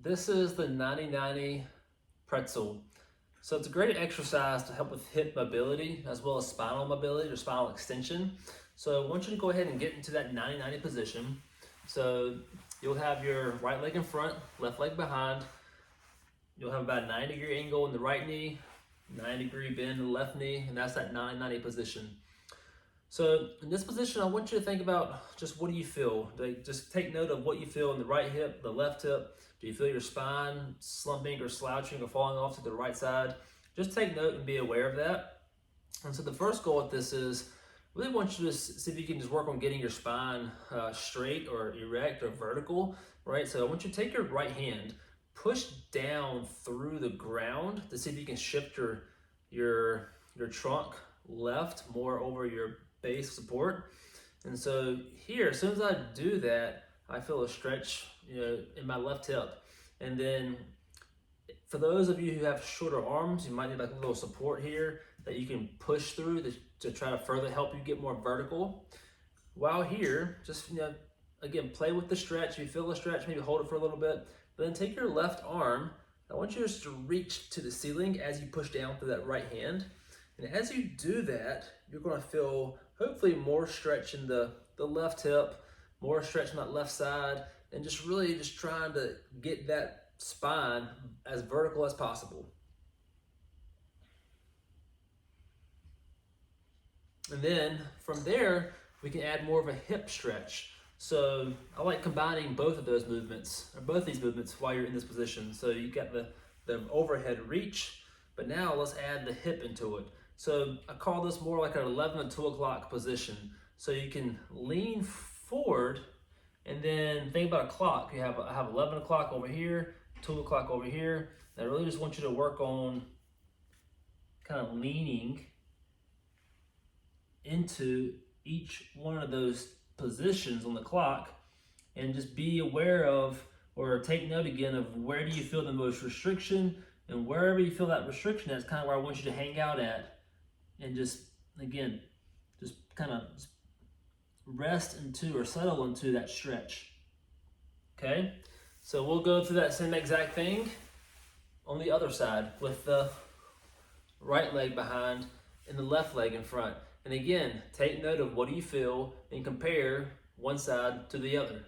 This is the 90-90 pretzel. So it's a great exercise to help with hip mobility as well as spinal mobility or spinal extension. So I want you to go ahead and get into that 90-90 position. So you'll have your right leg in front, left leg behind. You'll have about a 90-degree angle in the right knee, 90-degree bend in the left knee, and that's that 90-90 position. So in this position, I want you to think about just what do you feel? Just take note of what you feel in the right hip, the left hip. Do you feel your spine slumping or slouching or falling off to the right side? Just take note and be aware of that. And so the first goal with this is really want you to see if you can just work on getting your spine straight or erect or vertical, right? So I want you to take your right hand, push down through the ground to see if you can shift your trunk left more over your base support. And so here, as soon as I do that, I feel a stretch, in my left hip. And then for those of you who have shorter arms, you might need like a little support here that you can push through to try to further help you get more vertical. While here, just again, play with the stretch. If you feel the stretch, maybe hold it for a little bit. But then take your left arm. I want you just to reach to the ceiling as you push down through that right hand. And as you do that, you're going to feel hopefully more stretch in the left hip, more stretch on that left side, and just really just trying to get that spine as vertical as possible. And then from there, we can add more of a hip stretch. So I like combining both of those movements, or both these movements while you're in this position. So you got the overhead reach, but now let's add the hip into it. So I call this more like an 11 and 2 o'clock position. So you can lean forward and then think about a clock. I have 11 o'clock over here, 2 o'clock over here. And I really just want you to work on kind of leaning into each one of those positions on the clock and just be aware of, or take note again of, where do you feel the most restriction, and wherever you feel that restriction, that's kind of where I want you to hang out at. And just, again, just kind of rest into or settle into that stretch. Okay? So we'll go through that same exact thing on the other side with the right leg behind and the left leg in front. And again, take note of what do you feel and compare one side to the other.